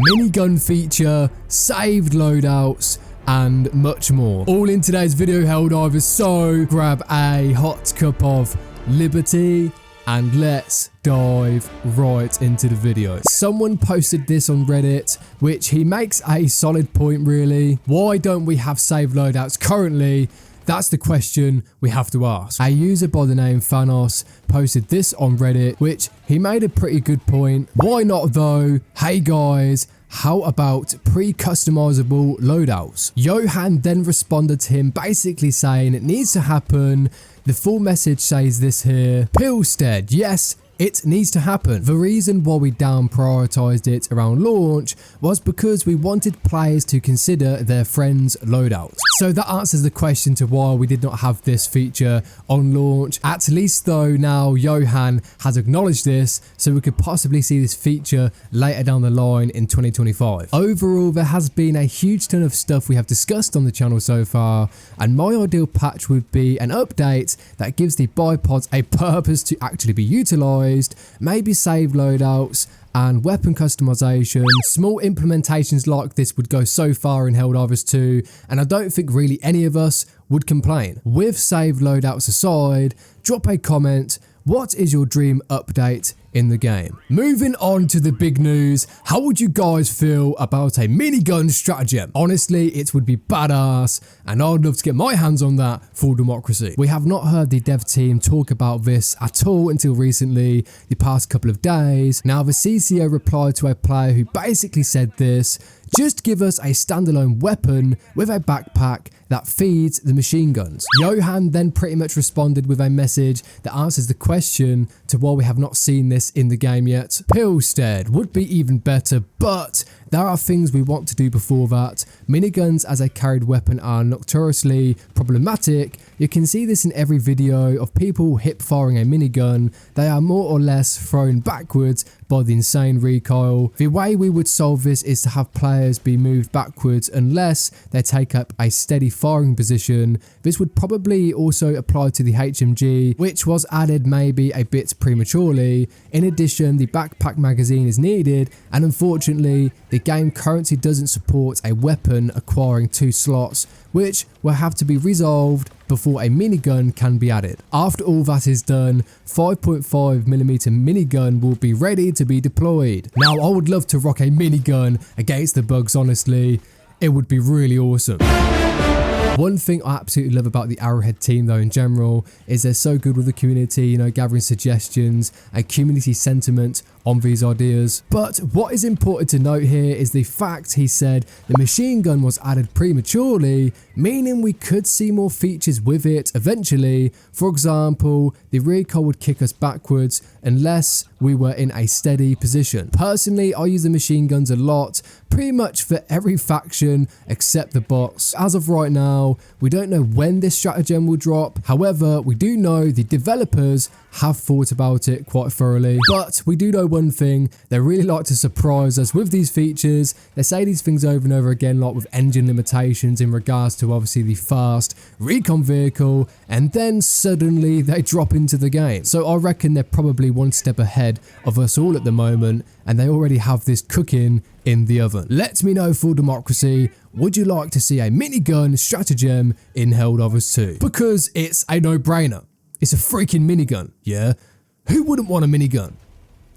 minigun feature, saved loadouts, and much more. All in today's video, Helldivers, so grab a hot cup of liberty and let's dive right into the video. Someone posted this on Reddit, which he makes a solid point really. Why don't we have saved loadouts currently? That's the question we have to ask. A user by the name Thanos posted this on Reddit, which he made a pretty good point. Why not though? Hey guys, how about pre-customizable loadouts? Johan then responded to him basically saying it needs to happen. The full message says this here. Pilstead, yes, it needs to happen. The reason why we down prioritized it around launch was because we wanted players to consider their friends' loadouts. So that answers the question to why we did not have this feature on launch. At least though now Johan has acknowledged this, so we could possibly see this feature later down the line in 2025. Overall, there has been a huge ton of stuff we have discussed on the channel so far, and my ideal patch would be an update that gives the bipods a purpose to actually be utilized, maybe save loadouts and weapon customization. Small implementations like this would go so far in Helldivers 2, and I don't think really any of us would complain. With saved loadouts aside, drop a comment. What is your dream update in the game? Moving on to the big news, how would you guys feel about a minigun stratagem? Honestly, it would be badass, and I'd love to get my hands on that for democracy. We have not heard the dev team talk about this at all until recently, the past couple of days. Now, the CCO replied to a player who basically said this: just give us a standalone weapon with a backpack that feeds the machine guns. Johan then pretty much responded with a message that answers the question to why we have not seen this in the game yet. Pilstead would be even better, but there are things we want to do before that. Miniguns as a carried weapon are notoriously problematic. You can see this in every video of people hip firing a minigun. They are more or less thrown backwards by the insane recoil. The way we would solve this is to have players be moved backwards unless they take up a steady firing position. This would probably also apply to the HMG, which was added maybe a bit prematurely. In addition, the backpack magazine is needed, and unfortunately the game currently doesn't support a weapon acquiring 2 slots, which will have to be resolved before a minigun can be added. After all that is done, 5.5mm minigun will be ready to be deployed. Now, I would love to rock a minigun against the bugs, honestly. It would be really awesome. One thing I absolutely love about the Arrowhead team though in general is they're so good with the community, you know, gathering suggestions and community sentiment on these ideas. But what is important to note here is the fact he said the machine gun was added prematurely, meaning we could see more features with it eventually. For example, the recoil would kick us backwards unless we were in a steady position. Personally, I use the machine guns a lot, pretty much for every faction except the bots. As of right now, we don't know when this stratagem will drop. However, we do know the developers have thought about it quite thoroughly. But we do know one thing, they really like to surprise us with these features. They say these things over and over again, like with engine limitations in regards to obviously the fast recon vehicle, and then suddenly they drop into the game. So I reckon they're probably one step ahead of us all at the moment, and they already have this cooking in the oven. Let me know for democracy, would you like to see a minigun stratagem in Helldivers 2? Because it's a no-brainer. It's a freaking minigun, yeah? Who wouldn't want a minigun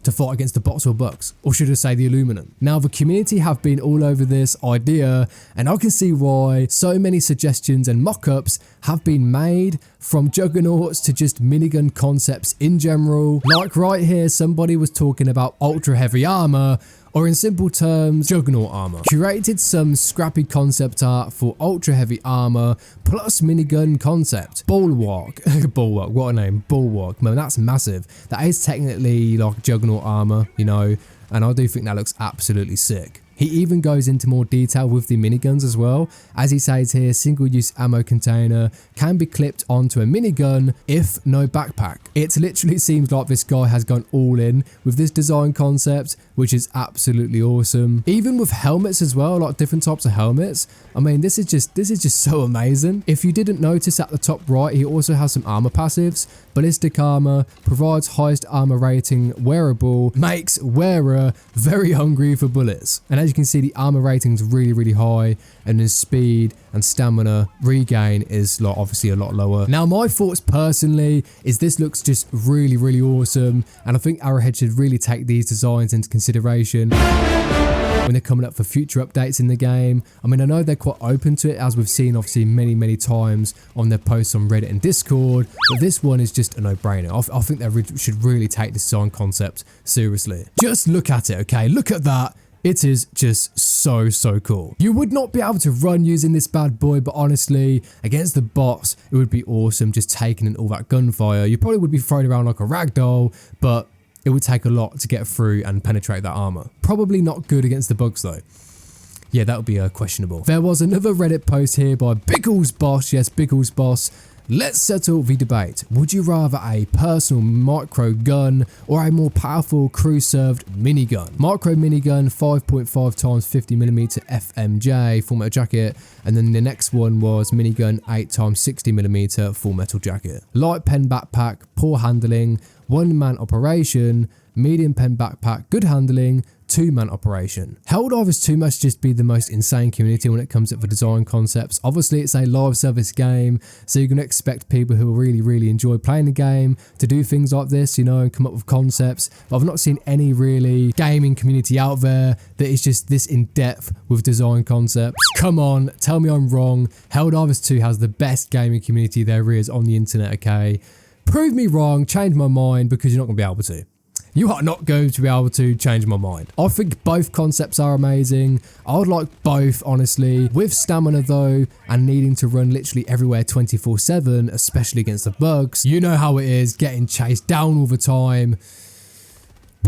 to fight against the bots or bugs? Or should I say the aluminum? Now, the community have been all over this idea, and I can see why so many suggestions and mock-ups have been made, from juggernauts to just minigun concepts in general. Like right here, somebody was talking about ultra heavy armor, or in simple terms, Juggernaut armor. Curated some scrappy concept art for ultra heavy armor plus minigun concept. Bulwark. Bulwark, what a name. Bulwark. Man, that's massive. That is technically like Juggernaut armor, you know, and I do think that looks absolutely sick. He even goes into more detail with the miniguns as well. As he says here, single-use ammo container can be clipped onto a minigun if no backpack. It literally seems like this guy has gone all in with this design concept, which is absolutely awesome. Even with helmets as well, like different types of helmets. I mean, this is just so amazing. If you didn't notice at the top right, he also has some armor passives. Ballistic armor, provides highest armor rating wearable, makes wearer very hungry for bullets. And as as you can see, the armor rating is really high, and then speed and stamina regain is obviously a lot lower. Now, my thoughts personally is this looks just really awesome, and I think Arrowhead should really take these designs into consideration when they're coming up for future updates in the game. I mean, I know they're quite open to it, as we've seen obviously many times on their posts on Reddit and Discord, but this one is just a no-brainer. I think they should really take this design concept seriously. Just look at it, okay? Look at that. It is just so cool. You would not be able to run using this bad boy, but honestly, against the bots, it would be awesome just taking in all that gunfire. You probably would be thrown around like a ragdoll, but it would take a lot to get through and penetrate that armor. Probably not good against the bugs though. Yeah, that would be questionable. There was another Reddit post here by Biggles Boss. Yes, Biggles Boss. Let's settle the debate. Would you rather a personal micro gun or a more powerful crew-served minigun? Micro minigun 5.5 times 50mm FMJ full metal jacket, and then the next one was minigun 8 times 60mm full metal jacket. Light pen backpack, poor handling, one-man operation, medium pen backpack, good handling, two-man operation. Helldivers 2 must just be the most insane community when it comes up for design concepts. Obviously, it's a live service game, so you're going to expect people who really enjoy playing the game to do things like this, you know, and come up with concepts. But I've not seen any really gaming community out there that is just this in-depth with design concepts. Come on, tell me I'm wrong. Helldivers 2 has the best gaming community there is on the internet, okay? Prove me wrong, change my mind, because you're not going to be able to. You are not going to be able to change my mind. I think both concepts are amazing. I would like both, honestly. With stamina though, and needing to run literally everywhere 24/7, especially against the bugs. You know how it is, getting chased down all the time.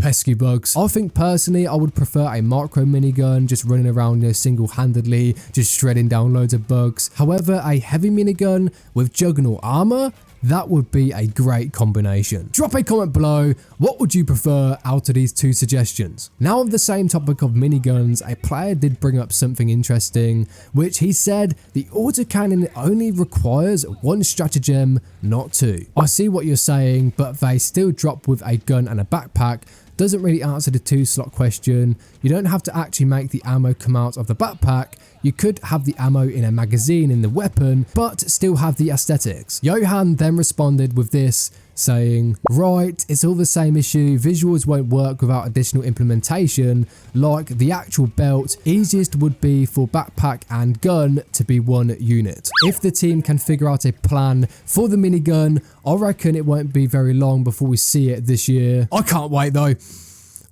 Pesky bugs. I think personally I would prefer a micro minigun, just running around single-handedly, just shredding down loads of bugs. However, a heavy minigun with Juggernaut armor, that would be a great combination. Drop a comment below, what would you prefer out of these two suggestions? Now, on the same topic of miniguns, a player did bring up something interesting, which he said the autocannon only requires one stratagem, not two. I see what you're saying, but they still drop with a gun and a backpack. Doesn't really answer the 2-slot question. You don't have to actually make the ammo come out of the backpack. You could have the ammo in a magazine in the weapon, but still have the aesthetics. Johan then responded with this, saying, right, it's all the same issue. Visuals won't work without additional implementation, like the actual belt. Easiest would be for backpack and gun to be one unit. If the team can figure out a plan for the minigun, I reckon it won't be very long before we see it this year. I can't wait though.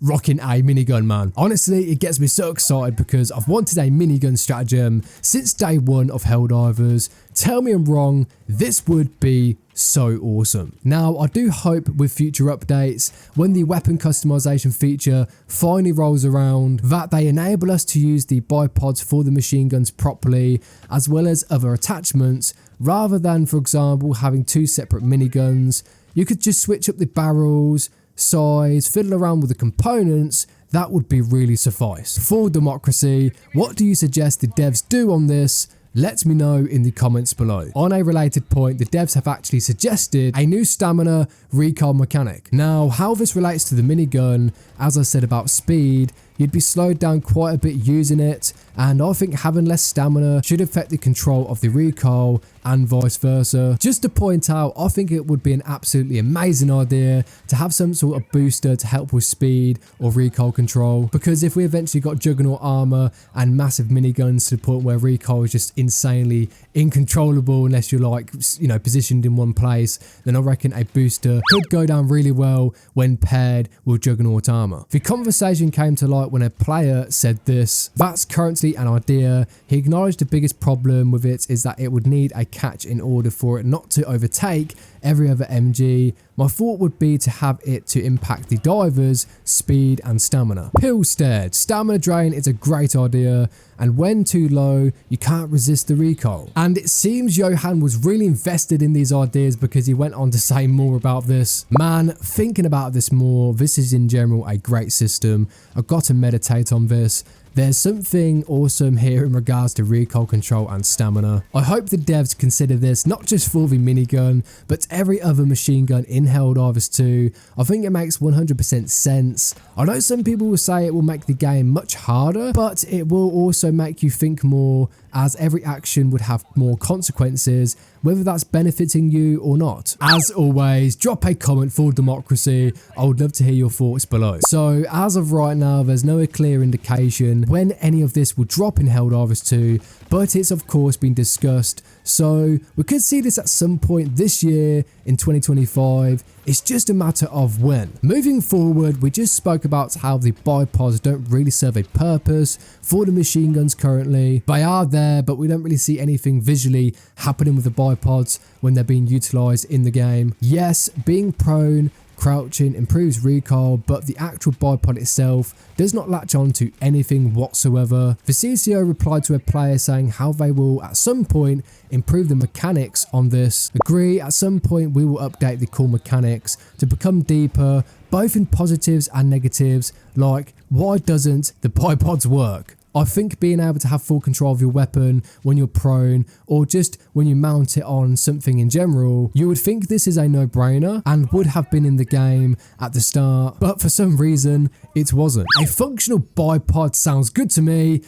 Rocking a minigun, man. Honestly, it gets me so excited because I've wanted a minigun stratagem since day one of Helldivers. Tell me I'm wrong, this would be so awesome. Now, I do hope with future updates, when the weapon customization feature finally rolls around, that they enable us to use the bipods for the machine guns properly, as well as other attachments, rather than, for example, having two separate miniguns. You could just switch up the barrels, size, fiddle around with the components. That would be really suffice. For democracy, what do you suggest the devs do on this? Let me know in the comments below. On a related point, the devs have actually suggested a new stamina recoil mechanic. Now, how this relates to the minigun, as I said about speed, you'd be slowed down quite a bit using it, and I think having less stamina should affect the control of the recoil and vice versa. Just to point out, I think it would be an absolutely amazing idea to have some sort of booster to help with speed or recoil control, because if we eventually got Juggernaut armor and massive miniguns to the point where recoil is just insanely incontrollable unless you're like, you know, positioned in one place, then I reckon a booster could go down really well when paired with Juggernaut armor. The conversation came to light when a player said this. That's currently an idea. He acknowledged the biggest problem with it is that it would need a catch in order for it not to overtake every other MG. My thought would be to have it to impact the divers, speed and stamina. Pill stared. Stamina drain is a great idea, and when too low, you can't resist the recoil. And it seems Johan was really invested in these ideas because he went on to say more about this. Man, thinking about this more, this is in general a great system. I've got to meditate on this. there's something awesome here in regards to recoil control and stamina. I hope the devs consider this not just for the minigun, but every other machine gun in Helldivers 2. I think it makes 100% sense. I know some people will say it will make the game much harder, but it will also make you think more, as every action would have more consequences, whether that's benefiting you or not. As always, drop a comment for democracy. I would love to hear your thoughts below. So as of right now, there's no clear indication when any of this will drop in Helldivers 2, but it's of course been discussed, so we could see this at some point this year in 2025. It's just a matter of when. Moving forward, we just spoke about how the bipods don't really serve a purpose for the machine guns currently. They are there, but we don't really see anything visually happening with the bipods when they're being utilized in the game. Yes, being prone, crouching improves recoil, but the actual bipod itself does not latch on to anything whatsoever. The CCO replied to a player saying how they will at some point improve the mechanics on this. Agree, at some point we will update the core mechanics to become deeper, both in positives and negatives, like why doesn't the bipods work? I think being able to have full control of your weapon when you're prone, or just when you mount it on something in general, you would think this is a no-brainer and would have been in the game at the start, but for some reason it wasn't. A functional bipod sounds good to me,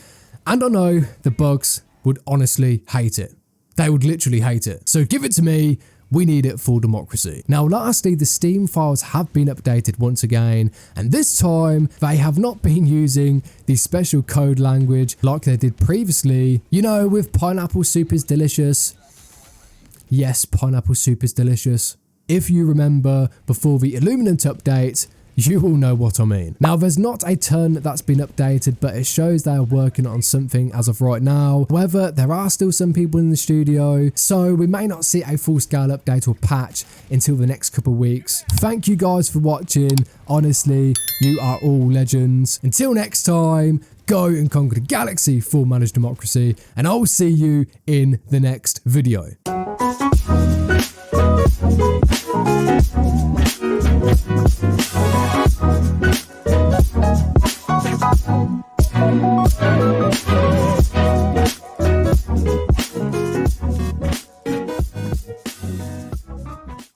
and I know the bugs would honestly hate it. They would literally hate it. So give it to me. We need it for democracy. Now lastly, the Steam files have been updated once again, and this time they have not been using the special code language like they did previously. You know, with pineapple soup is delicious. Yes, pineapple soup is delicious. If you remember before the Illuminant update, you will know what I mean. Now there's not a ton that's been updated, but it shows they are working on something as of right now. However, there are still some people in the studio, so we may not see a full-scale update or patch until the next couple of weeks. Thank you guys for watching. Honestly, you are all legends. Until next time, go and conquer the galaxy for managed democracy, and I will see you in the next video.